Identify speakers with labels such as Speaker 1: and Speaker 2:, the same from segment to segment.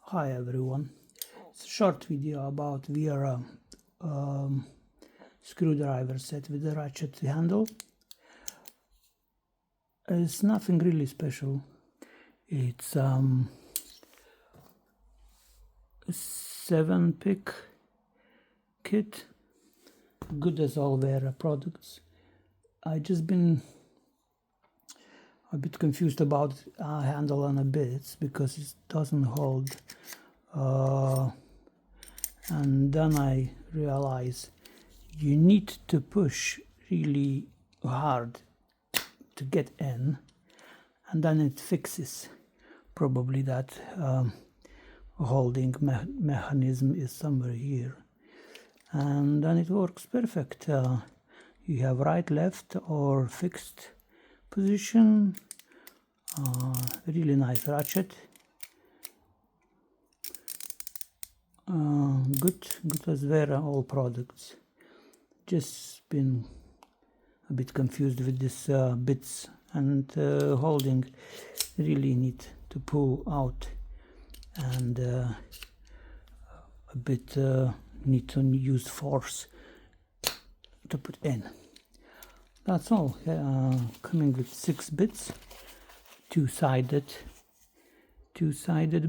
Speaker 1: Hi everyone, it's a short video about Wera screwdriver set with a ratchet handle. It's nothing really special. It's a 7-pick kit, good as all Wera products. I just been a bit confused about handle on the bits because it doesn't hold, and then I realized you need to push really hard to get in, and then it fixes. Probably that holding mechanism is somewhere here, and then it works perfect. You have right, left, or fixed position. Really nice ratchet. Good as Wera all products. Just been a bit confused with this bits and holding. Really need to pull out, and a bit need to use force to put in. That's all. Coming with 6 bits, two-sided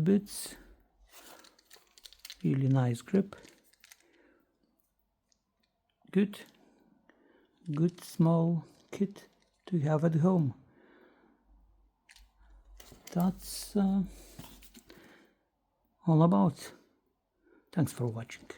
Speaker 1: bits. Really nice grip. Good small kit to have at home. That's all about. Thanks for watching.